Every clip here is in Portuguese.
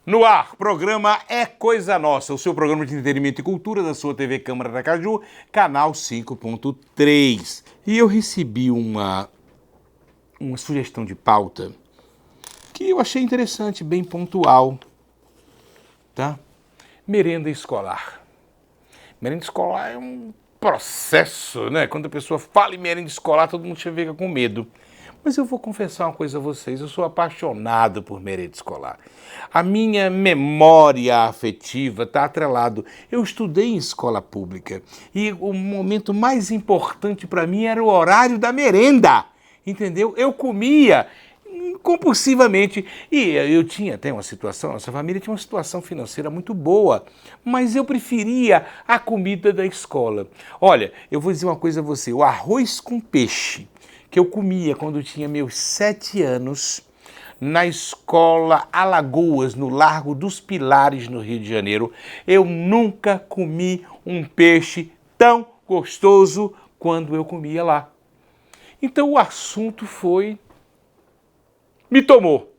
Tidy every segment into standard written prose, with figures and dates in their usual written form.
No ar, programa É Coisa Nossa, o seu programa de entretenimento e cultura da sua TV Câmara Aracaju, canal 5.3. E eu recebi uma sugestão de pauta que eu achei interessante, bem pontual, tá? Merenda escolar. Merenda escolar é um processo, né? Quando a pessoa fala em merenda escolar, todo mundo fica com medo. Mas eu vou confessar uma coisa a vocês, eu sou apaixonado por merenda escolar. A minha memória afetiva está atrelado. Eu estudei em escola pública e o momento mais importante para mim era o horário da merenda, entendeu? Eu comia compulsivamente e eu tinha até uma situação, nossa família tinha uma situação financeira muito boa, mas eu preferia a comida da escola. Olha, eu vou dizer uma coisa a você, o arroz com peixe que eu comia quando eu tinha meus 7 anos, na escola Alagoas, no Largo dos Pilares, no Rio de Janeiro, eu nunca comi um peixe tão gostoso quando eu comia lá. Então o assunto me tomou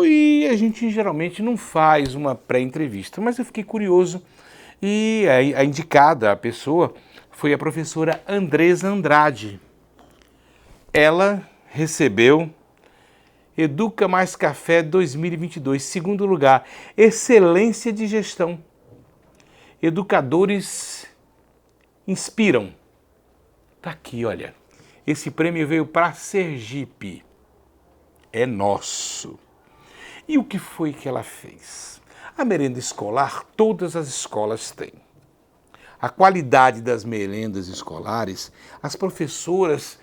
e a gente geralmente não faz uma pré-entrevista, mas eu fiquei curioso e a indicada, a pessoa, foi a professora Andresa Andrade. Ela recebeu Educa Mais Café 2022, segundo lugar, excelência de gestão. Educadores inspiram. Tá aqui, olha. Esse prêmio veio para Sergipe. É nosso. E o que foi que ela fez? A merenda escolar, todas as escolas têm. A qualidade das merendas escolares, as professoras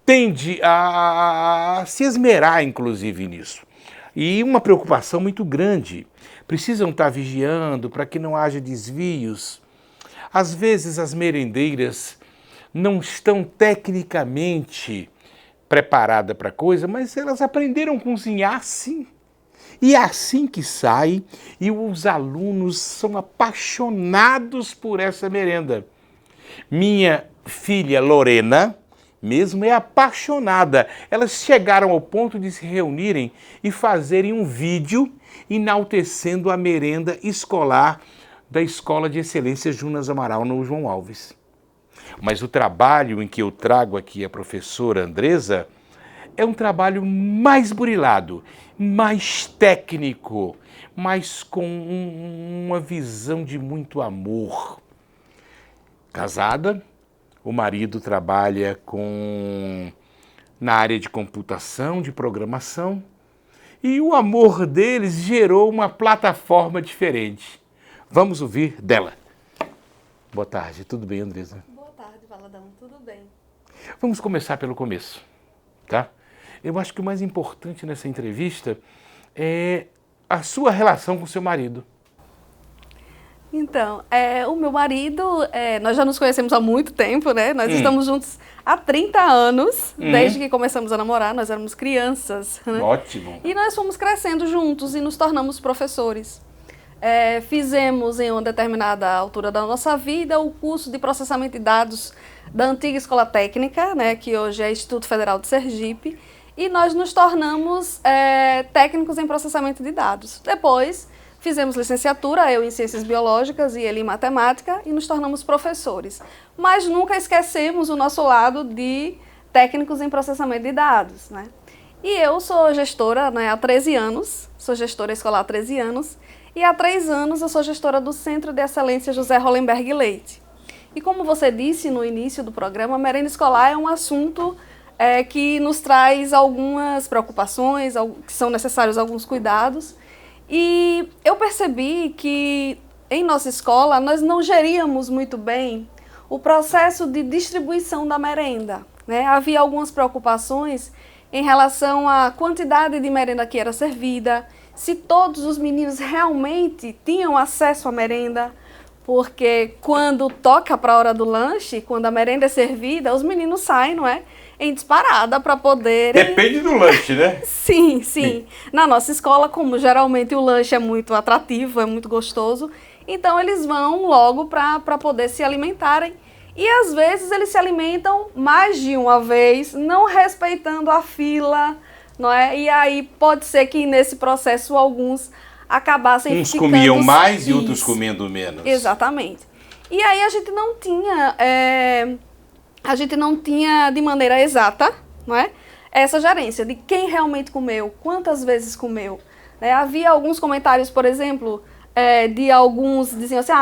tende a se esmerar, inclusive, nisso. E uma preocupação muito grande. Precisam estar vigiando para que não haja desvios. Às vezes as merendeiras não estão tecnicamente preparadas para a coisa, mas elas aprenderam a cozinhar sim. E é assim que sai, e os alunos são apaixonados por essa merenda. Minha filha Lorena mesmo é apaixonada. Elas chegaram ao ponto de se reunirem e fazerem um vídeo enaltecendo a merenda escolar da Escola de Excelência Jonas Amaral no João Alves. Mas o trabalho em que eu trago aqui a professora Andresa é um trabalho mais burilado, mais técnico, mas com uma visão de muito amor. Casada, o marido trabalha na área de computação, de programação, e o amor deles gerou uma plataforma diferente. Vamos ouvir dela. Boa tarde, tudo bem, Andresa? Boa tarde, Valadão, tudo bem? Vamos começar pelo começo, tá? Eu acho que o mais importante nessa entrevista é a sua relação com seu marido. Então, o meu marido, nós já nos conhecemos há muito tempo, né? Nós estamos juntos há 30 anos, desde que começamos a namorar, nós éramos crianças, né? Ótimo. E nós fomos crescendo juntos e nos tornamos professores. Fizemos em uma determinada altura da nossa vida o curso de processamento de dados da antiga Escola Técnica, né? Que hoje é Instituto Federal de Sergipe, e nós nos tornamos técnicos em processamento de dados. Depois fizemos licenciatura, eu em Ciências Biológicas e ele em Matemática, e nos tornamos professores. Mas nunca esquecemos o nosso lado de técnicos em processamento de dados, né? E eu sou gestora, né, há 13 anos, sou gestora escolar há 13 anos, e há 3 anos eu sou gestora do Centro de Excelência José Hollenberg Leite. E como você disse no início do programa, a merenda escolar é um assunto que nos traz algumas preocupações, que são necessários alguns cuidados. E eu percebi que em nossa escola nós não geríamos muito bem o processo de distribuição da merenda, né? Havia algumas preocupações em relação à quantidade de merenda que era servida, se todos os meninos realmente tinham acesso à merenda, porque quando toca para a hora do lanche, quando a merenda é servida, os meninos saem, não é? Em disparada para poderem... Depende do lanche, né? Sim. Na nossa escola, como geralmente o lanche é muito atrativo, é muito gostoso, então eles vão logo para poder se alimentarem. E às vezes eles se alimentam mais de uma vez, não respeitando a fila, não é? E aí pode ser que nesse processo alguns acabassem Uns ficando... comiam mais e Isso. outros comendo menos. Exatamente. E aí a gente não tinha de maneira exata, não é? Essa gerência de quem realmente comeu, quantas vezes comeu. Né? Havia alguns comentários, por exemplo, de alguns diziam assim,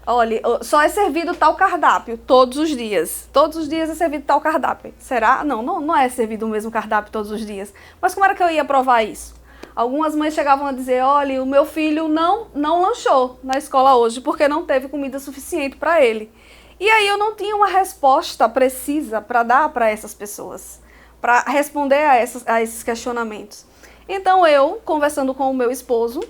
olha, só é servido tal cardápio todos os dias. Todos os dias é servido tal cardápio. Será? Não é servido o mesmo cardápio todos os dias. Mas como era que eu ia provar isso? Algumas mães chegavam a dizer, olha, o meu filho não lanchou na escola hoje porque não teve comida suficiente para ele. E aí eu não tinha uma resposta precisa para dar para essas pessoas, para responder a esses questionamentos. Então eu, conversando com o meu esposo,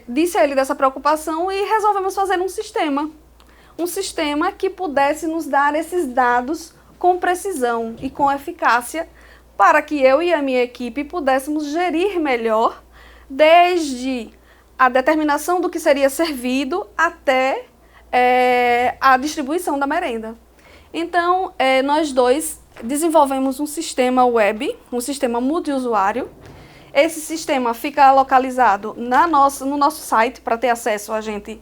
disse a ele dessa preocupação e resolvemos fazer um sistema que pudesse nos dar esses dados com precisão e com eficácia para que eu e a minha equipe pudéssemos gerir melhor desde a determinação do que seria servido até a distribuição da merenda. Então, nós dois desenvolvemos um sistema web, um sistema multiusuário. Esse sistema fica localizado no nosso site. Para ter acesso, a gente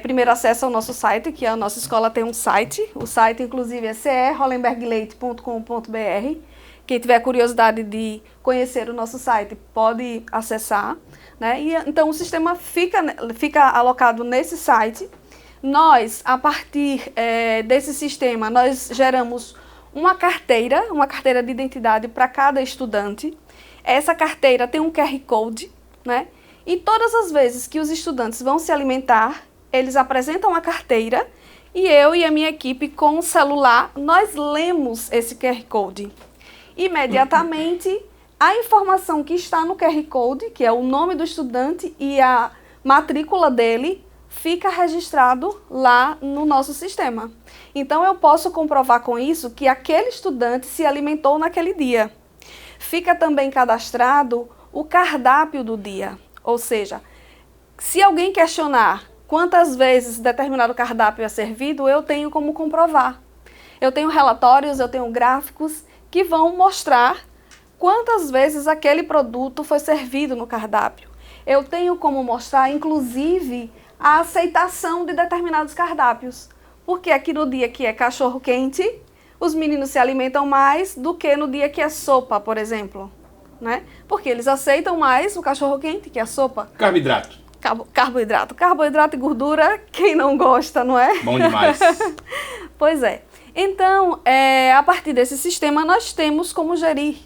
primeiro acessa o nosso site, que a nossa escola tem um site. O site, inclusive, é cerhollenbergleite.com.br. Quem tiver curiosidade de conhecer o nosso site pode acessar. Né? Então, o sistema fica alocado nesse site. Nós, a partir desse sistema, nós geramos uma carteira de identidade para cada estudante. Essa carteira tem um QR Code, né? E todas as vezes que os estudantes vão se alimentar, eles apresentam a carteira e eu e a minha equipe com o celular, nós lemos esse QR Code. Imediatamente, a informação que está no QR Code, que é o nome do estudante e a matrícula dele, fica registrado lá no nosso sistema. Então, eu posso comprovar com isso que aquele estudante se alimentou naquele dia. Fica também cadastrado o cardápio do dia. Ou seja, se alguém questionar quantas vezes determinado cardápio é servido, eu tenho como comprovar. Eu tenho relatórios, eu tenho gráficos que vão mostrar quantas vezes aquele produto foi servido no cardápio. Eu tenho como mostrar, inclusive, a aceitação de determinados cardápios. Porque aqui no dia que é cachorro quente, os meninos se alimentam mais do que no dia que é sopa, por exemplo. Né? Porque eles aceitam mais o cachorro quente que a sopa. Carboidrato. Carboidrato. Carboidrato e gordura, quem não gosta, não é? Bom demais. Pois é. Então, a partir desse sistema, nós temos como gerir,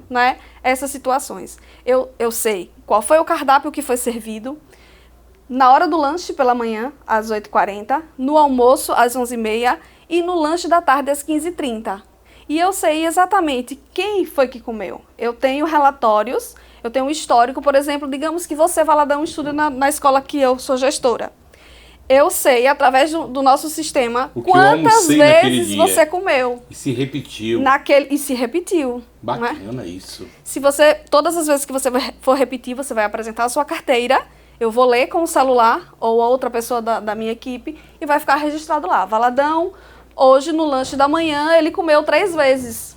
né, essas situações. Eu sei qual foi o cardápio que foi servido, na hora do lanche pela manhã, às 8h40, no almoço, às 11h30 e no lanche da tarde, às 15h30. E eu sei exatamente quem foi que comeu. Eu tenho relatórios, eu tenho um histórico, por exemplo, digamos que você vai lá dar um estudo na escola que eu sou gestora. Eu sei, através do nosso sistema, quantas vezes você comeu. E se repetiu. E se repetiu. Bacana, né? Isso. Se todas as vezes que você for repetir, você vai apresentar a sua carteira, eu vou ler com o celular ou a outra pessoa da minha equipe e vai ficar registrado lá. Valadão, hoje no lanche da manhã ele comeu 3 vezes.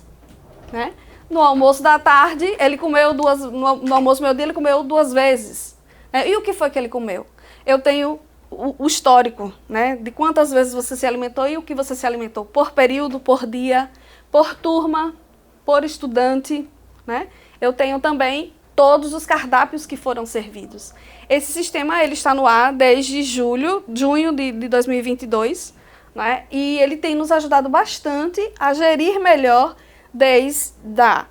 Né? No almoço da tarde, ele comeu no almoço meu dia ele comeu 2 vezes. Né? E o que foi que ele comeu? Eu tenho o histórico, né, de quantas vezes você se alimentou e o que você se alimentou por período, por dia, por turma, por estudante, né? Eu tenho também todos os cardápios que foram servidos. Esse sistema ele está no ar desde junho de 2022, né? E ele tem nos ajudado bastante a gerir melhor desde a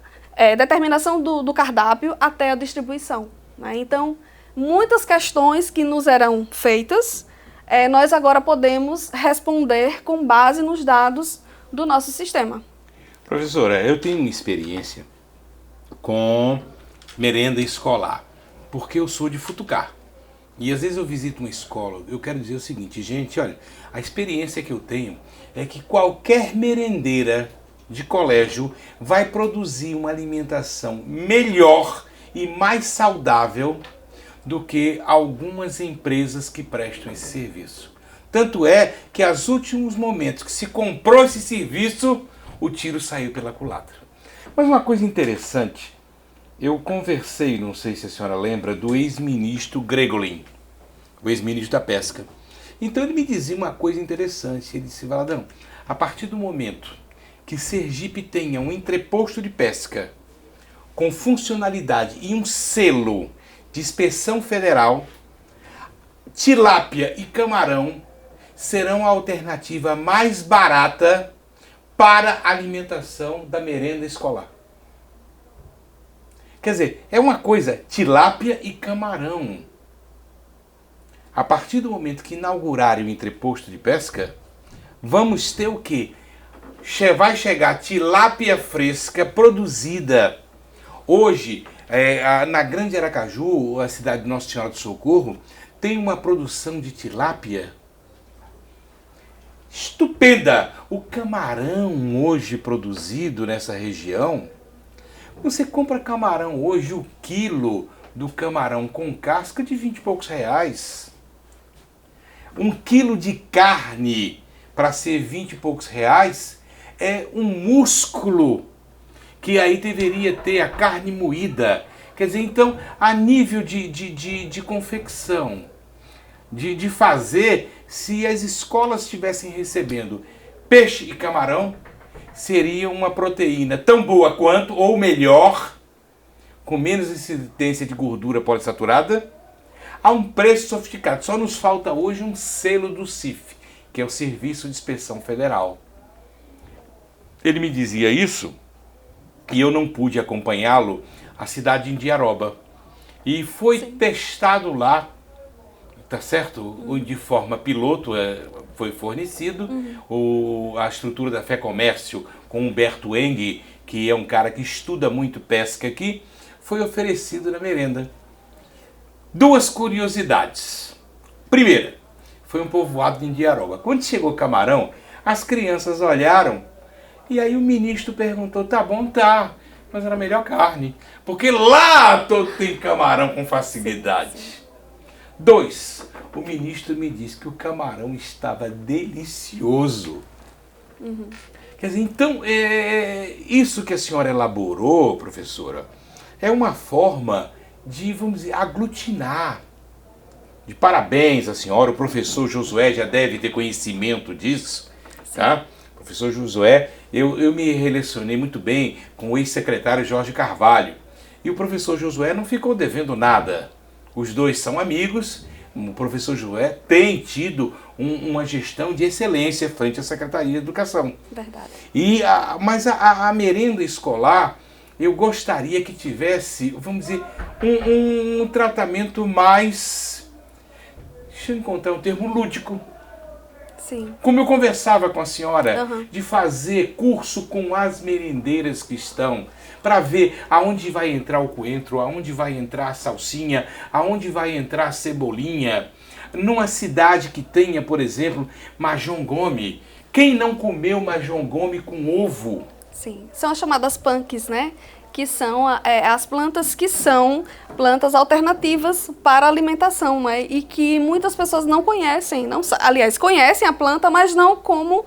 determinação do cardápio até a distribuição. Né? Então, muitas questões que nos eram feitas, nós agora podemos responder com base nos dados do nosso sistema. Professora, eu tenho uma experiência com merenda escolar, porque eu sou de Futucar. E às vezes eu visito uma escola, eu quero dizer o seguinte, gente, olha, a experiência que eu tenho é que qualquer merendeira de colégio vai produzir uma alimentação melhor e mais saudável do que algumas empresas que prestam esse serviço. Tanto é que aos últimos momentos que se comprou esse serviço, o tiro saiu pela culatra. Mas uma coisa interessante, eu conversei, não sei se a senhora lembra, do ex-ministro Gregolin, o ex-ministro da Pesca. Então ele me dizia uma coisa interessante, ele disse: Valadão, a partir do momento que Sergipe tenha um entreposto de pesca com funcionalidade e um selo de inspeção federal, tilápia e camarão serão a alternativa mais barata para a alimentação da merenda escolar. Quer dizer, é uma coisa, tilápia e camarão. A partir do momento que inaugurarem o entreposto de pesca, vamos ter o quê? Vai chegar tilápia fresca produzida. Hoje, na Grande Aracaju, a cidade de Nossa Senhora do Socorro, tem uma produção de tilápia estupenda. O camarão hoje produzido nessa região, você compra camarão hoje, o quilo do camarão com casca de 20 e poucos reais. Um quilo de carne, para ser 20 e poucos reais, é um músculo que aí deveria ter a carne moída. Quer dizer, então, a nível de confecção, de fazer, se as escolas estivessem recebendo peixe e camarão, seria uma proteína tão boa quanto, ou melhor, com menos incidência de gordura poliinsaturada, a um preço sofisticado. Só nos falta hoje um selo do CIF, que é o Serviço de Inspeção Federal. Ele me dizia isso e eu não pude acompanhá-lo à cidade de Indiaroba. E foi testado lá, tá certo? De forma piloto foi fornecido. A estrutura da Fé Comércio com Humberto Eng, que é um cara que estuda muito pesca aqui, foi oferecido na merenda. Duas curiosidades. Primeira, foi um povoado de Indiaroba. Quando chegou o camarão, as crianças olharam e aí o ministro perguntou: tá bom, tá, mas era melhor carne, porque lá todo tem camarão com facilidade. Dois, o ministro me disse que o camarão estava delicioso. Quer dizer, então, isso que a senhora elaborou, professora, é uma forma de, vamos dizer, aglutinar. De parabéns à senhora, o professor Josué já deve ter conhecimento disso, tá? Professor Josué, eu me relacionei muito bem com o ex-secretário Jorge Carvalho. E o professor Josué não ficou devendo nada. Os dois são amigos. O professor Josué tem tido uma gestão de excelência frente à Secretaria de Educação. Verdade. Mas a merenda escolar, eu gostaria que tivesse, vamos dizer, um tratamento mais, deixa eu encontrar um termo, lúdico. Sim. Como eu conversava com a senhora, de fazer curso com as merendeiras que estão, para ver aonde vai entrar o coentro, aonde vai entrar a salsinha, aonde vai entrar a cebolinha. Numa cidade que tenha, por exemplo, majongome. Quem não comeu majongome com ovo? Sim, são as chamadas punks, né? Que são as plantas que são plantas alternativas para a alimentação, né? E que muitas pessoas não conhecem, aliás, conhecem a planta, mas não como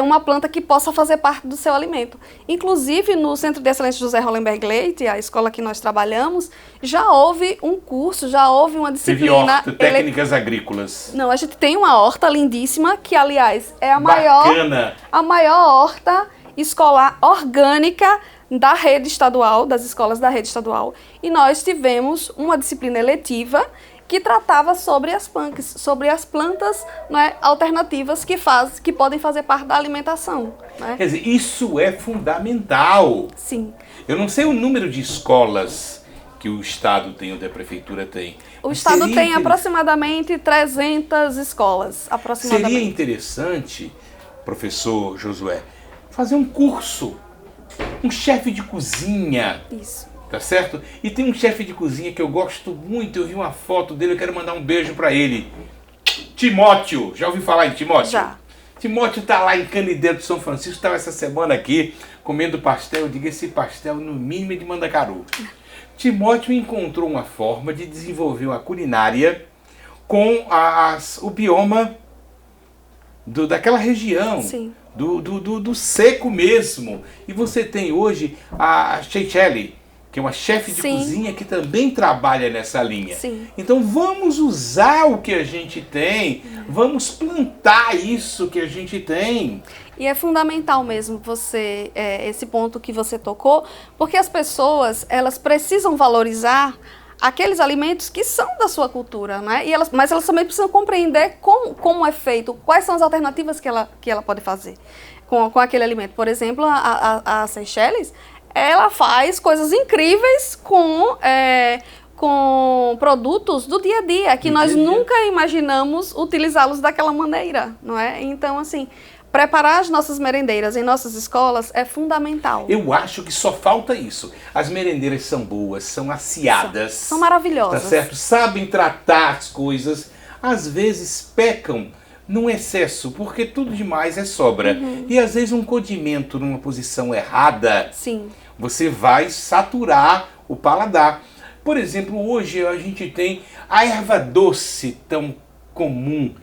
uma planta que possa fazer parte do seu alimento. Inclusive, no Centro de Excelência José Hollenberg Leite, a escola que nós trabalhamos, já houve um curso, já houve uma disciplina... Teve técnicas agrícolas. Não, a gente tem uma horta lindíssima, que, aliás, é a maior horta escolar orgânica da rede estadual, das escolas da rede estadual. E nós tivemos uma disciplina eletiva que tratava sobre as punks, sobre as plantas, né, alternativas que podem fazer parte da alimentação. Né? Quer dizer, isso é fundamental. Sim. Eu não sei o número de escolas que o Estado tem ou da Prefeitura tem. O Estado tem aproximadamente 300 escolas. Aproximadamente. Seria interessante, professor Josué, fazer um curso. Um chefe de cozinha. Isso. Tá certo? E tem um chefe de cozinha que eu gosto muito, eu vi uma foto dele, eu quero mandar um beijo pra ele. Timóteo, já ouviu falar em Timóteo? Já. Timóteo tá lá em Canideiro de São Francisco, estava essa semana aqui comendo pastel, eu digo, esse pastel no mínimo é de Mandacaru. Timóteo encontrou uma forma de desenvolver uma culinária com o bioma daquela região. Sim. Do seco mesmo. E você tem hoje a Seychelles, que é uma chefe de Sim. cozinha que também trabalha nessa linha. Sim. Então vamos usar o que a gente tem, vamos plantar isso que a gente tem. E é fundamental mesmo você esse ponto que você tocou, porque as pessoas elas precisam valorizar aqueles alimentos que são da sua cultura, né? Mas elas também precisam compreender como é feito, quais são as alternativas que ela pode fazer com aquele alimento. Por exemplo, a Seychelles, ela faz coisas incríveis com produtos do dia a dia, que nós nunca imaginamos utilizá-los daquela maneira, não é? Então, assim, preparar as nossas merendeiras em nossas escolas é fundamental. Eu acho que só falta isso. As merendeiras são boas, são aciadas. São maravilhosas. Tá certo? Sabem tratar as coisas. Às vezes pecam num excesso, porque tudo demais é sobra. E às vezes um condimento numa posição errada, Sim. você vai saturar o paladar. Por exemplo, hoje a gente tem a erva doce tão comum.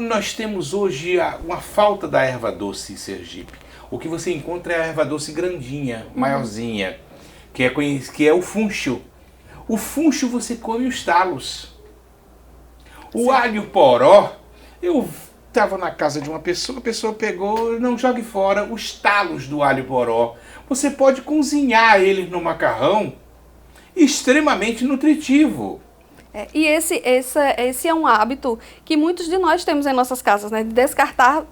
Nós temos hoje uma falta da erva doce em Sergipe. O que você encontra é a erva doce grandinha, maiorzinha, que é o funcho. O funcho você come os talos. O alho poró, eu estava na casa de uma pessoa, a pessoa pegou, não jogue fora os talos do alho poró. Você pode cozinhar eles no macarrão, extremamente nutritivo. E esse é um hábito que muitos de nós temos em nossas casas, né? De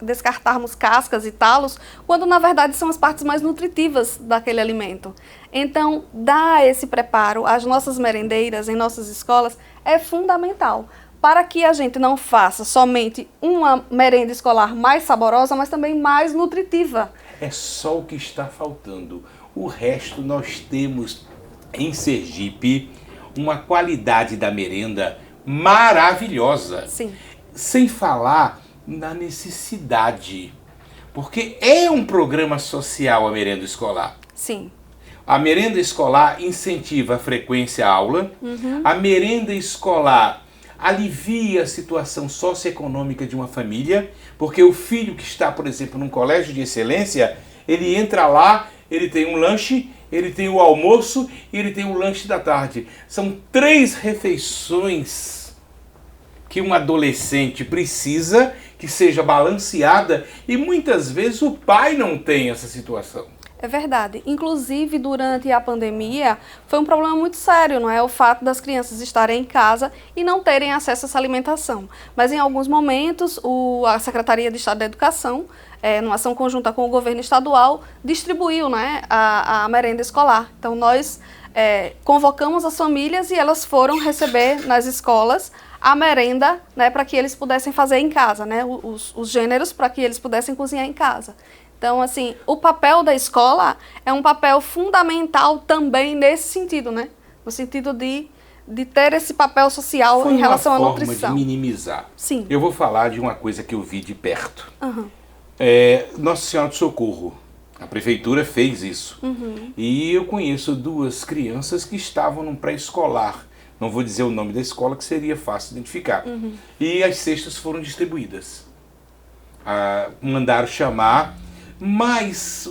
descartarmos cascas e talos, quando na verdade são as partes mais nutritivas daquele alimento. Então, dar esse preparo às nossas merendeiras em nossas escolas é fundamental, para que a gente não faça somente uma merenda escolar mais saborosa, mas também mais nutritiva. É só o que está faltando. O resto nós temos em Sergipe uma qualidade da merenda maravilhosa. Sim. Sem falar na necessidade. Porque é um programa social a merenda escolar. Sim. A merenda escolar incentiva a frequência à aula. A merenda escolar alivia a situação socioeconômica de uma família, porque o filho que está, por exemplo, num colégio de excelência, ele entra lá, ele tem um lanche, ele tem o almoço e ele tem o lanche da tarde. São 3 refeições que um adolescente precisa que seja balanceada, e muitas vezes o pai não tem essa situação. É verdade. Inclusive, durante a pandemia, foi um problema muito sério, não é? O fato das crianças estarem em casa e não terem acesso a essa alimentação. Mas, em alguns momentos, a Secretaria de Estado da Educação, numa ação conjunta com o governo estadual, distribuiu, né, a merenda escolar. Então, nós convocamos as famílias e elas foram receber nas escolas a merenda, né, para que eles pudessem fazer em casa, né, os gêneros para que eles pudessem cozinhar em casa. Então, assim, o papel da escola é um papel fundamental também nesse sentido, né? No sentido de ter esse papel social em relação à nutrição. Foi uma forma de minimizar. Sim. Eu vou falar de uma coisa que eu vi de perto. Nossa Senhora do Socorro. A prefeitura fez isso. E eu conheço 2 crianças que estavam num pré-escolar. Não vou dizer o nome da escola, que seria fácil identificar. E as cestas foram distribuídas. Mandaram chamar, mas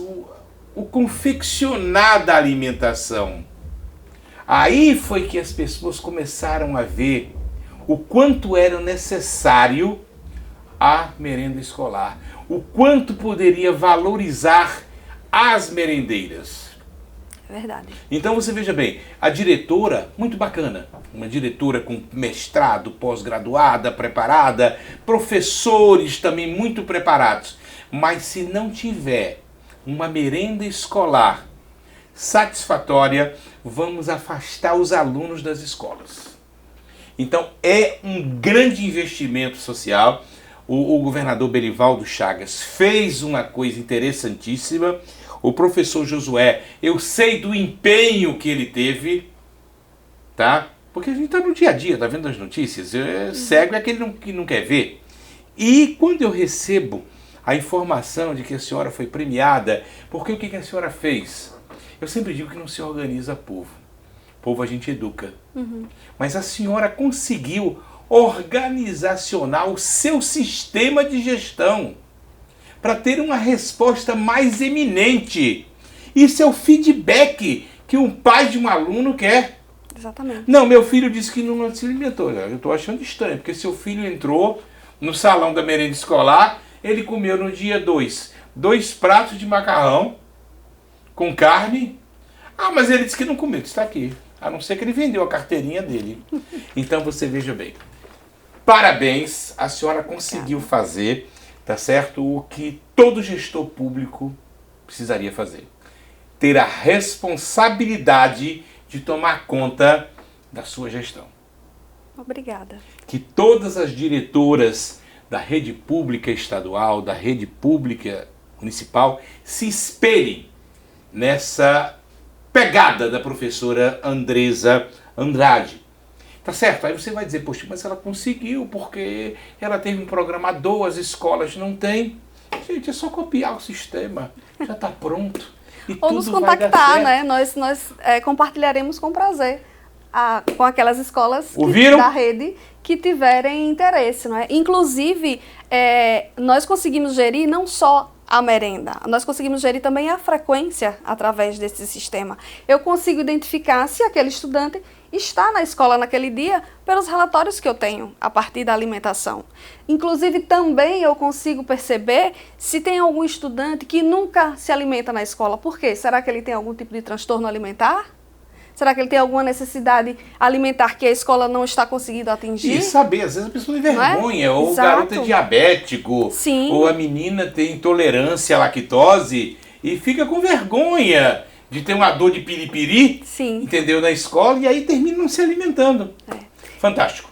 o confeccionar da alimentação. Aí foi que as pessoas começaram a ver o quanto era necessário a merenda escolar, o quanto poderia valorizar as merendeiras. É verdade. Então você veja bem, a diretora, muito bacana, uma diretora com mestrado, pós-graduada, preparada, professores também muito preparados, mas se não tiver uma merenda escolar satisfatória, vamos afastar os alunos das escolas. Então é um grande investimento social. O governador Belivaldo Chagas fez uma coisa interessantíssima. O professor Josué, eu sei do empenho que ele teve, tá? Porque a gente está no dia a dia, tá vendo as notícias? Cego é aquele que não quer ver. E quando eu recebo a informação de que a senhora foi premiada, porque o que a senhora fez? Eu sempre digo que não se organiza povo. Povo a gente educa. Mas a senhora conseguiu organizacionar o seu sistema de gestão para ter uma resposta mais eminente. Isso é o feedback que um pai de um aluno quer. Exatamente. Não, meu filho disse que não se alimentou. Eu estou achando estranho, porque seu filho entrou no salão da merenda escolar, ele comeu no dia 2 pratos de macarrão com carne. Ah, mas ele disse que não comeu, está aqui. A não ser que ele vendeu a carteirinha dele. Então você veja bem. Parabéns, a senhora conseguiu fazer, tá certo? O que todo gestor público precisaria fazer. Ter a responsabilidade de tomar conta da sua gestão. Obrigada. Que todas as diretoras da rede pública estadual, da rede pública municipal, se espelhem nessa pegada da professora Andresa Andrade. Tá certo? Aí você vai dizer, poxa, mas ela conseguiu porque ela teve um programador, as escolas não têm. Gente, é só copiar o sistema, já está pronto. E Ou tudo nos vai dar contactar, certo. né? Nós compartilharemos com prazer com aquelas escolas Ouviram? da rede que tiverem interesse, não é? Inclusive, nós conseguimos gerir não só a merenda, nós conseguimos gerir também a frequência através desse sistema. Eu consigo identificar se aquele estudante está na escola naquele dia pelos relatórios que eu tenho a partir da alimentação. Inclusive, também eu consigo perceber se tem algum estudante que nunca se alimenta na escola. Por quê? Será que ele tem algum tipo de transtorno alimentar? Será que ele tem alguma necessidade alimentar que a escola não está conseguindo atingir? E saber, às vezes a pessoa tem Não é? vergonha, ou o Exato. garoto é diabético, Sim. ou a menina tem intolerância à lactose e fica com vergonha de ter uma dor de piripiri, Sim. entendeu, na escola, e aí termina não se alimentando. Fantástico.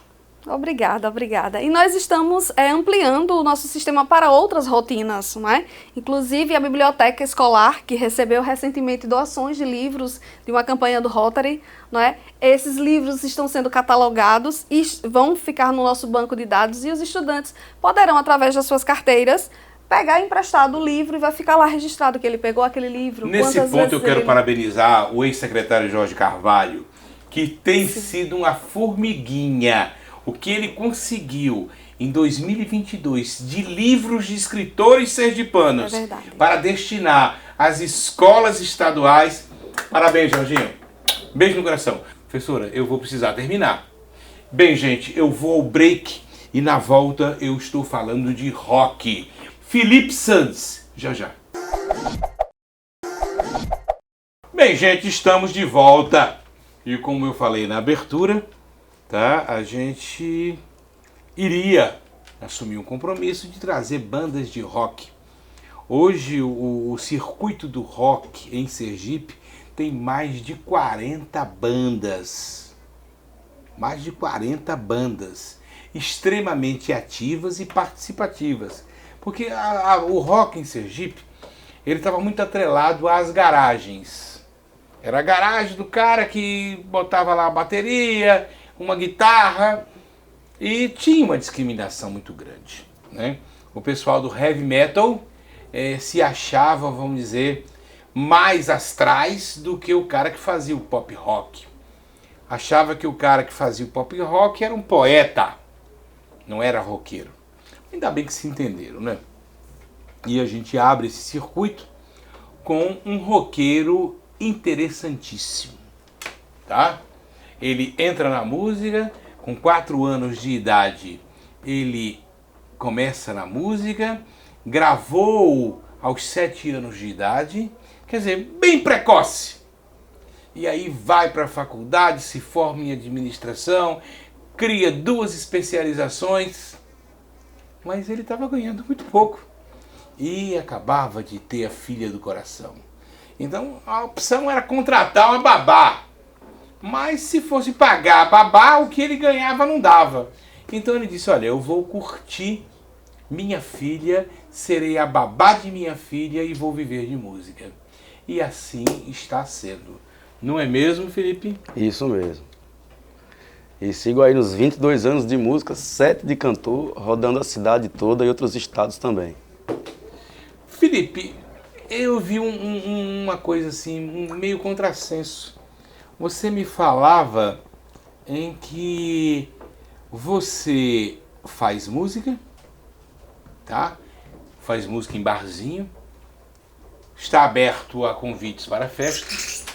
Obrigada, obrigada. E nós estamos ampliando o nosso sistema para outras rotinas, não é? Inclusive a biblioteca escolar, que recebeu recentemente doações de livros de uma campanha do Rotary, não é? Esses livros estão sendo catalogados e vão ficar no nosso banco de dados e os estudantes poderão, através das suas carteiras, pegar emprestado o livro e vai ficar lá registrado que ele pegou aquele livro. Nesse quantas ponto vezes eu quero ele... parabenizar o ex-secretário Jorge Carvalho, que tem sido uma formiguinha. O que ele conseguiu em 2022 de livros de escritores sergipanos para destinar às escolas estaduais. Parabéns, Jorginho. Beijo no coração. Professora, eu vou precisar terminar. Bem, gente, eu vou ao break e na volta eu estou falando de rock. Felipe Santos, já já. Bem, gente, estamos de volta. E como eu falei na abertura, tá? A gente iria assumir um compromisso de trazer bandas de rock. Hoje o circuito do rock em Sergipe tem mais de 40 bandas. Mais de 40 bandas extremamente ativas e participativas. Porque o rock em Sergipe, ele estava muito atrelado às garagens. Era a garagem do cara que botava lá a bateria, uma guitarra, e tinha uma discriminação muito grande, né? O pessoal do heavy metal se achava, vamos dizer, mais astrais do que o cara que fazia o pop rock. Achava que o cara que fazia o pop rock era um poeta, não era roqueiro. Ainda bem que se entenderam, né? E a gente abre esse circuito com um roqueiro interessantíssimo, tá? Ele entra na música, com 4 anos de idade, ele começa na música, gravou aos 7 anos de idade, quer dizer, bem precoce. E aí vai para a faculdade, se forma em administração, cria 2 especializações, mas ele estava ganhando muito pouco e acabava de ter a filha do coração. Então a opção era contratar uma babá. Mas se fosse pagar a babá, o que ele ganhava não dava. Então ele disse, olha, eu vou curtir minha filha, serei a babá de minha filha e vou viver de música. E assim está sendo. Não é mesmo, Felipe? Isso mesmo. E sigo aí nos 22 anos de música, 7 de cantor, rodando a cidade toda e outros estados também. Felipe, eu vi uma coisa assim, meio contrassenso. Você me falava em que você faz música, tá? Faz música em barzinho, está aberto a convites para festas,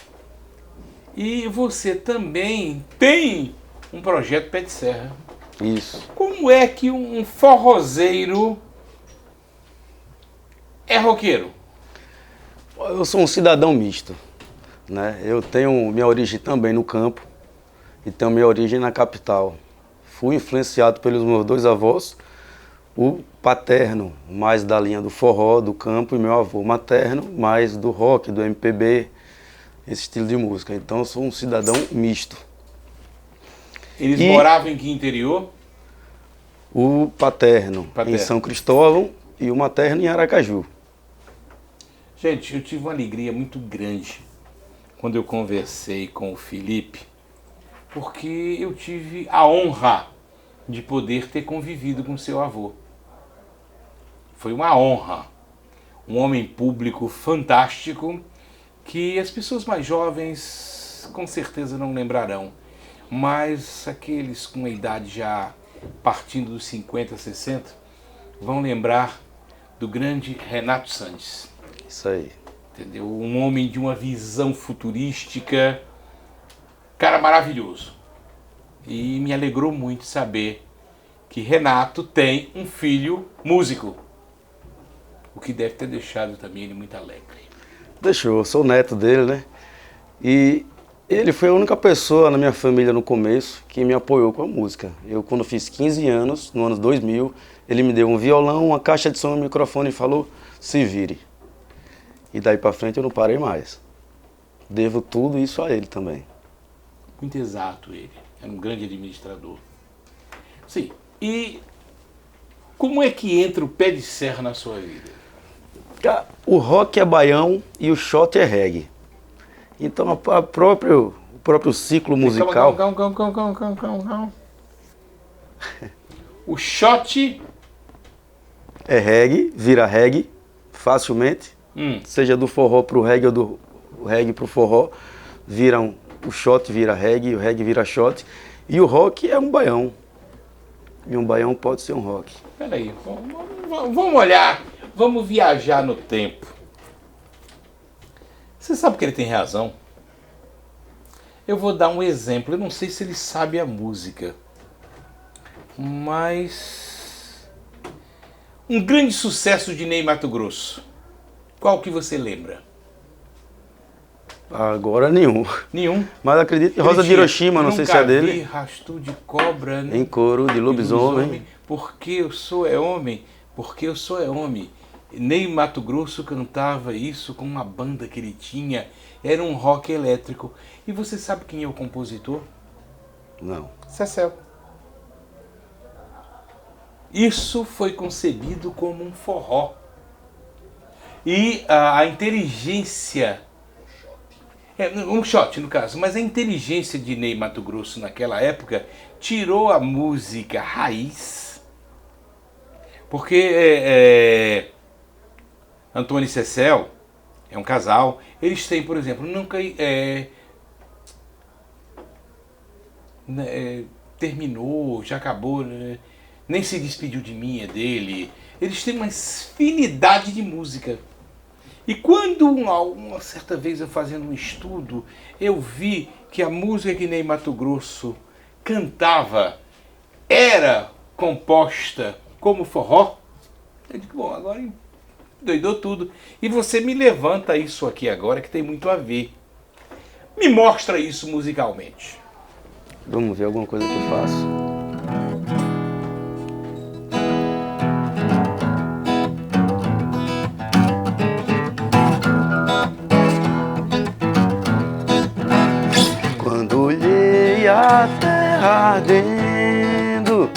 E você também tem um projeto Pé de Serra. Isso. Como é que um forrozeiro é roqueiro? Eu sou um cidadão misto, né? Eu tenho minha origem também no campo e tenho minha origem na capital. Fui influenciado pelos meus dois avós, o paterno mais da linha do forró, do campo, e meu avô materno mais do rock, do MPB, esse estilo de música. Então eu sou um cidadão misto. Eles moravam em que interior? O paterno em São Cristóvão e o materno em Aracaju. Gente, eu tive uma alegria muito grande quando eu conversei com o Felipe, porque eu tive a honra de poder ter convivido com seu avô. Foi uma honra. Um homem público fantástico que as pessoas mais jovens com certeza não lembrarão, mas aqueles com a idade já partindo dos 50, 60 vão lembrar do grande Renato Sanches. Isso aí. Entendeu? Um homem de uma visão futurística, cara maravilhoso. E me alegrou muito saber que Renato tem um filho músico, o que deve ter deixado também ele muito alegre. Deixou, eu sou neto dele, né? E ele foi a única pessoa na minha família no começo que me apoiou com a música. Eu, quando fiz 15 anos, no ano 2000, ele me deu um violão, uma caixa de som, um microfone e falou, se vire. E daí pra frente eu não parei mais. Devo tudo isso a ele também. Muito exato ele, era um grande administrador. Sim, e como é que entra o Pé de Serra na sua vida? O rock é baião e o shot é reggae. Então o próprio ciclo musical... Calma. O shot... é reggae, vira reggae, facilmente. Seja do forró pro reggae ou do reggae pro forró, o shot vira reggae, o reggae vira shot. E o rock é um baião. E um baião pode ser um rock. Peraí, vamos olhar, vamos viajar no tempo. Você sabe que ele tem razão? Eu vou dar um exemplo, eu não sei se ele sabe a música, mas... um grande sucesso de Ney Matogrosso. Qual que você lembra? Agora nenhum. Nenhum? Mas acredito que Rosa de Hiroshima, não sei se é dele. Rastro de cobra, né? Em couro de lobisomem. Porque eu sou homem, porque eu sou homem. Ney Matogrosso cantava isso com uma banda que ele tinha. Era um rock elétrico. E você sabe quem é o compositor? Não. Cecel. Isso foi concebido como um forró. E a inteligência... um shot no caso, mas a inteligência de Ney Matogrosso naquela época tirou a música raiz, porque Antônio e Cecel é um casal, eles têm, por exemplo, nunca terminou, já acabou, nem se despediu de mim, é dele. Eles têm uma afinidade de música. E quando uma certa vez eu fazendo um estudo, eu vi que a música que Ney Matogrosso cantava era composta como forró, eu digo, bom, agora doidou tudo. E você me levanta isso aqui agora que tem muito a ver. Me mostra isso musicalmente. Vamos ver alguma coisa que eu faço. A terra ardendo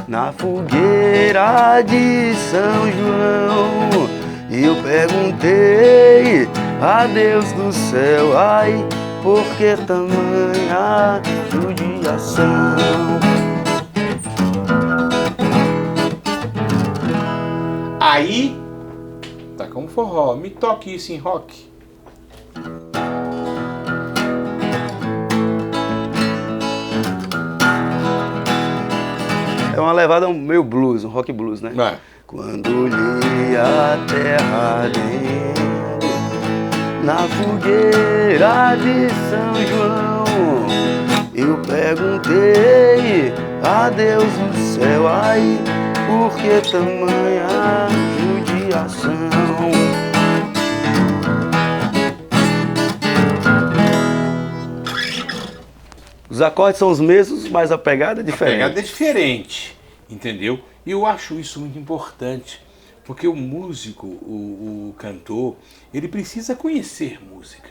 na fogueira de São João, e eu perguntei a Deus do céu, ai, por que tamanha judiação? Aí, tá como forró, me toque isso em rock. É uma levada meio blues, um rock blues, né? Vai. Quando li a terra ardendo Na fogueira de São João, eu perguntei a Deus do céu, ai, por que tamanha judiação? Os acordes são os mesmos, mas a pegada é diferente. A pegada é diferente, entendeu? E eu acho isso muito importante, porque o músico, o cantor, ele precisa conhecer música.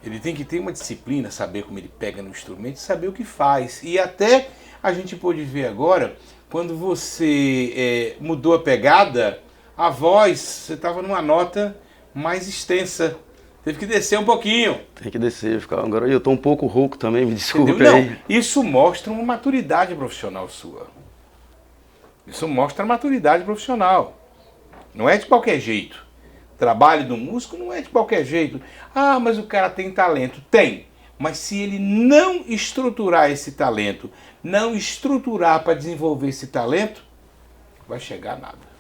Ele tem que ter uma disciplina, saber como ele pega no instrumento, saber o que faz. E até a gente pôde ver agora, quando você mudou a pegada, a voz, você estava numa nota mais extensa. Teve que descer um pouquinho. Tem que descer, agora eu estou um pouco rouco também, me desculpe. Entendeu? aí. Não, isso mostra uma maturidade profissional sua. Isso mostra maturidade profissional. Não é de qualquer jeito. O trabalho do músico não é de qualquer jeito. Ah, mas o cara tem talento. Tem. Mas se ele não estruturar esse talento, não estruturar para desenvolver esse talento, não vai chegar a nada.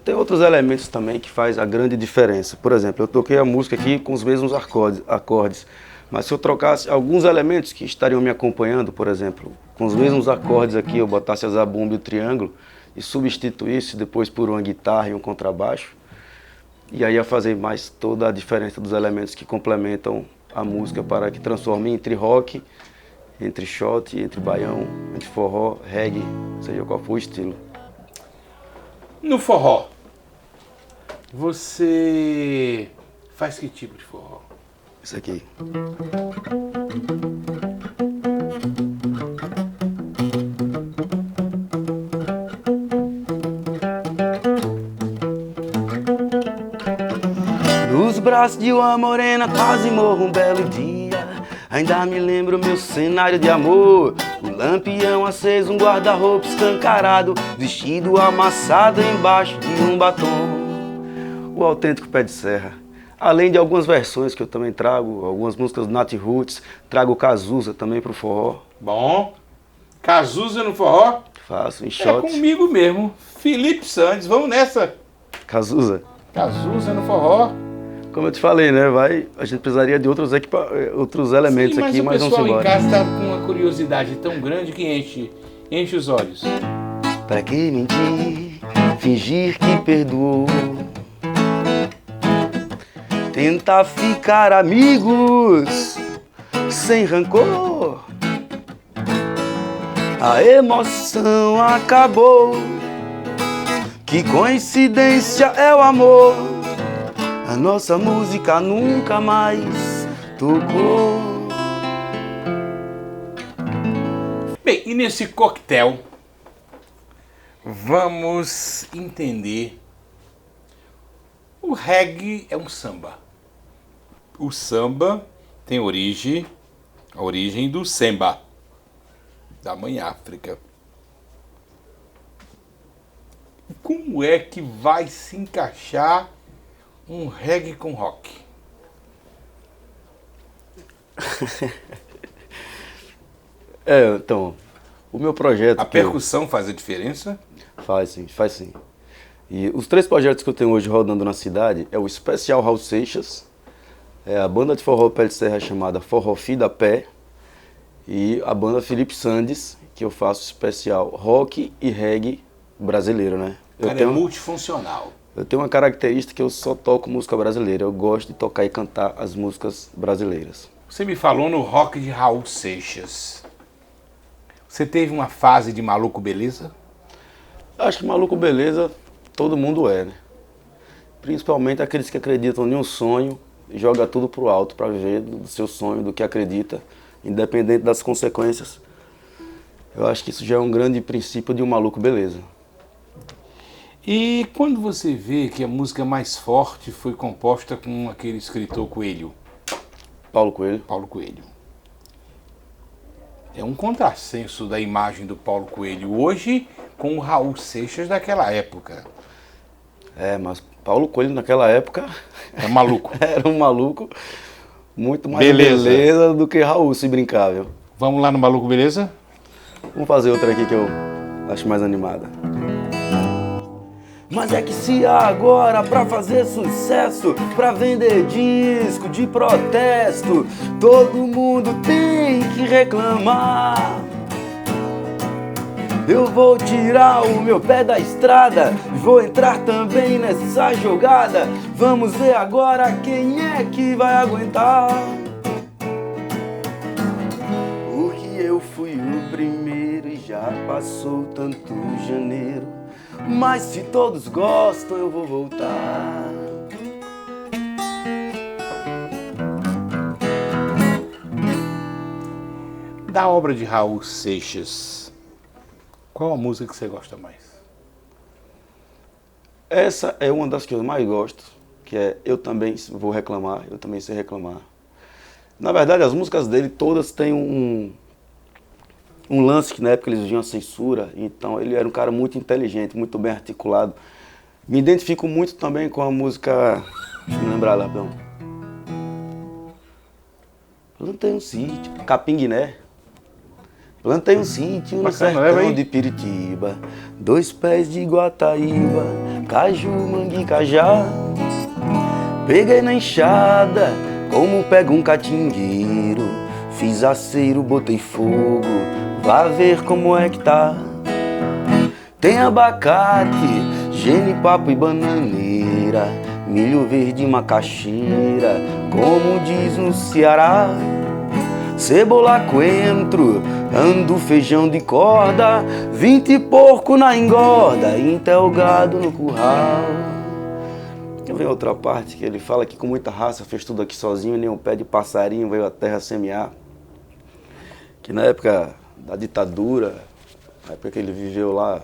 Tem outros elementos também que faz a grande diferença. Por exemplo, eu toquei a música aqui com os mesmos acordes, mas se eu trocasse alguns elementos que estariam me acompanhando, por exemplo, com os mesmos acordes aqui, eu botasse a zabumba e o triângulo e substituísse depois por uma guitarra e um contrabaixo, e aí ia fazer mais toda a diferença dos elementos que complementam a música para que transforme entre rock, entre shot, entre baião, entre forró, reggae, seja qual for o estilo. No forró, você faz que tipo de forró? Isso aqui. Nos braços de uma morena quase morro um belo dia. Ainda me lembro meu cenário de amor. O lampião aceso, um guarda-roupa escancarado, vestido amassado embaixo de um batom. O autêntico pé de serra. Além de algumas versões que eu também trago, algumas músicas do Nat Roots, trago Cazuza também pro forró. Bom, Cazuza no forró? Faço em É shot. comigo mesmo, Felipe Sandes, vamos nessa. Cazuza. Cazuza no forró. Como eu te falei, né? A gente precisaria de outros elementos. Sim, aqui, mas o vamos pessoal em embora. casa está com uma curiosidade tão grande que enche os olhos. Pra que mentir, fingir que perdoou? Tentar ficar amigos sem rancor. A emoção acabou. Que coincidência é o amor. A nossa música nunca mais tocou. Bem, e nesse coquetel, vamos entender. O reggae é um samba. O samba tem a origem do semba, da mãe África. Como é que vai se encaixar um reggae com rock? Então, o meu projeto... A percussão faz a diferença? Faz sim, faz sim. E os 3 projetos que eu tenho hoje rodando na cidade é o Especial Raul Seixas, é a banda de forró pé de serra chamada Forró Fida Pé e a banda Felipe Sandes, que eu faço especial rock e reggae brasileiro, né? É multifuncional. Eu tenho uma característica que eu só toco música brasileira, eu gosto de tocar e cantar as músicas brasileiras. Você me falou no rock de Raul Seixas. Você teve uma fase de Maluco Beleza? Acho que maluco beleza todo mundo é, né? Principalmente aqueles que acreditam em um sonho e jogam tudo pro alto para viver do seu sonho, do que acredita, independente das consequências. Eu acho que isso já é um grande princípio de um maluco beleza. E quando você vê que a música mais forte foi composta com aquele escritor Coelho? Paulo Coelho. Paulo Coelho. É um contrassenso da imagem do Paulo Coelho hoje com o Raul Seixas daquela época. Mas Paulo Coelho naquela época... É maluco. Era um maluco muito mais beleza do que Raul, se brincar, viu? Vamos lá no Maluco Beleza? Vamos fazer outra aqui que eu acho mais animada. Mas é que se agora pra fazer sucesso, pra vender disco de protesto, todo mundo tem que reclamar. Eu vou tirar o meu pé da estrada, vou entrar também nessa jogada. Vamos ver agora quem é que vai aguentar. Porque eu fui o primeiro e já passou tanto janeiro. Mas se todos gostam, eu vou voltar. Da obra de Raul Seixas, qual a música que você gosta mais? Essa é uma das que eu mais gosto, que é Eu Também Vou Reclamar, Eu Também Sei Reclamar. Na verdade, as músicas dele todas têm um lance que na época eles viam a censura, então ele era um cara muito inteligente, muito bem articulado. Me identifico muito também com a música, deixa eu me lembrar lá, perdão. Plantei um sítio, Capinguiné. Plantei um sítio no sertão de Piritiba, 2 pés de Guataíba, caju, mangue, cajá. Peguei na enxada, como pega um catingueiro, fiz aceiro, botei fogo, vá ver como é que tá. Tem abacate, genipapo e bananeira, milho verde e macaxeira, como diz no Ceará. Cebola, coentro, ando feijão de corda, 20 porco na engorda, intel gado no curral. E vem outra parte que ele fala que com muita raça fez tudo aqui sozinho, nem um pé de passarinho veio a terra semear. Que na época da ditadura, na época que ele viveu lá,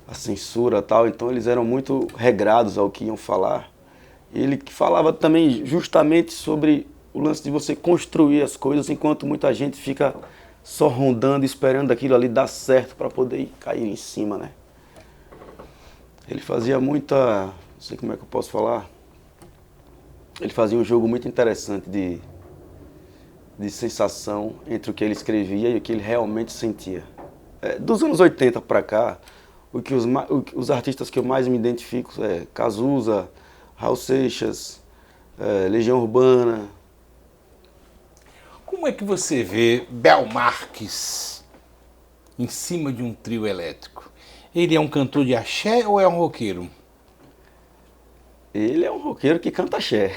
a censura e tal, então eles eram muito regrados ao que iam falar. E ele falava também justamente sobre o lance de você construir as coisas enquanto muita gente fica só rondando, esperando aquilo ali dar certo para poder cair em cima, né? Ele fazia muita, não sei como é que eu posso falar, ele fazia um jogo muito interessante de sensação entre o que ele escrevia e o que ele realmente sentia. Dos anos 80 para cá, os artistas que eu mais me identifico é Cazuza, Raul Seixas, Legião Urbana. Como é que você vê Bel Marques em cima de um trio elétrico? Ele é um cantor de axé ou é um roqueiro? Ele é um roqueiro que canta axé,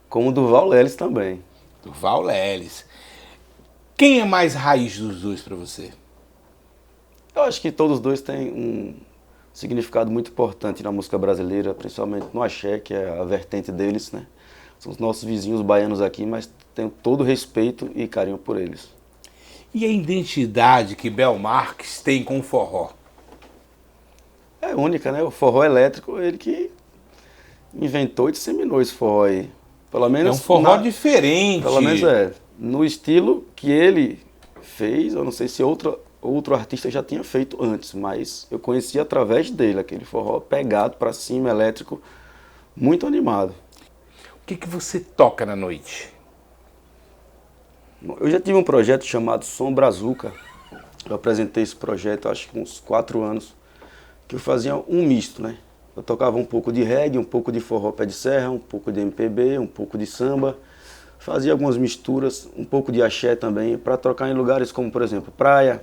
como o Durval Lelis também. Durval Lelis. Quem é mais raiz dos dois para você? Eu acho que todos os dois têm um significado muito importante na música brasileira, principalmente no axé, que é a vertente deles, né? São os nossos vizinhos baianos aqui, mas tenho todo respeito e carinho por eles. E a identidade que Bel Marques tem com o forró? É única, né? O forró elétrico, ele que inventou e disseminou esse forró aí. Pelo menos é um forró diferente. Pelo menos no estilo que ele fez, eu não sei se outro artista já tinha feito antes, mas eu conheci através dele, aquele forró pegado pra cima, elétrico, muito animado. O que você toca na noite? Eu já tive um projeto chamado Som Brazuca. Eu apresentei esse projeto acho que uns 4 anos, que eu fazia um misto, né? Eu tocava um pouco de reggae, um pouco de forró pé de serra, um pouco de MPB, um pouco de samba. Fazia algumas misturas, um pouco de axé também, para tocar em lugares como, por exemplo, praia,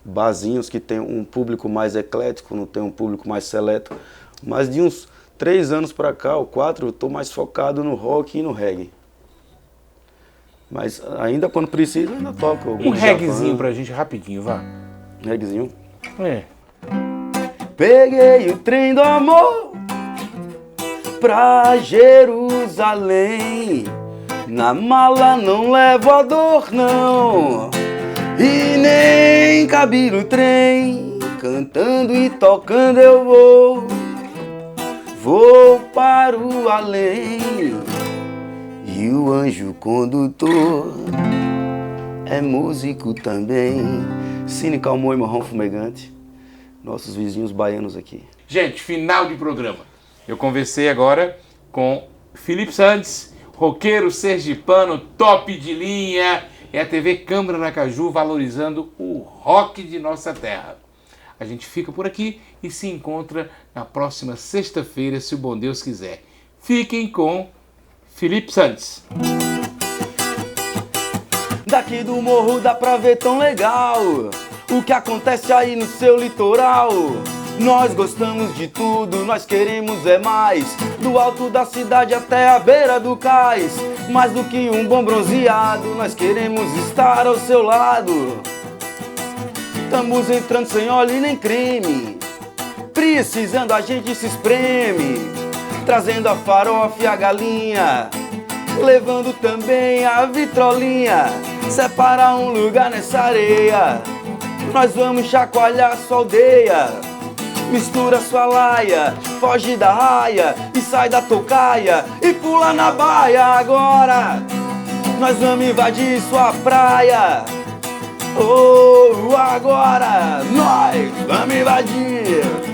barzinhos que tem um público mais eclético, não tem um público mais seleto. Mas de uns 3 anos para cá, ou 4, eu estou mais focado no rock e no reggae. Mas ainda quando preciso, eu ainda toco. Um reggaezinho pra gente rapidinho, vá. Reggaezinho? É. Peguei o trem do amor pra Jerusalém. Na mala não levo a dor, não. E nem cabe no trem. Cantando e tocando eu vou. Vou para o além. E o anjo condutor é músico também. Cine Calmon e Marrom Fumegante, nossos vizinhos baianos aqui. Gente, final de programa. Eu conversei agora com Felipe Santos, roqueiro sergipano, top de linha. É a TV Câmara Aracaju valorizando o rock de nossa terra. A gente fica por aqui e se encontra na próxima sexta-feira, se o bom Deus quiser. Fiquem com Felipe Santos. Daqui do morro dá pra ver tão legal o que acontece aí no seu litoral. Nós gostamos de tudo, nós queremos é mais, do alto da cidade até a beira do cais. Mais do que um bom bronzeado, nós queremos estar ao seu lado. Estamos entrando sem óleo e nem creme, precisando a gente se espreme, trazendo a farofa e a galinha, levando também a vitrolinha. Separa um lugar nessa areia, nós vamos chacoalhar sua aldeia. Mistura sua laia, foge da raia e sai da tocaia e pula na baia agora. Nós vamos invadir sua praia. Oh, agora nós vamos invadir.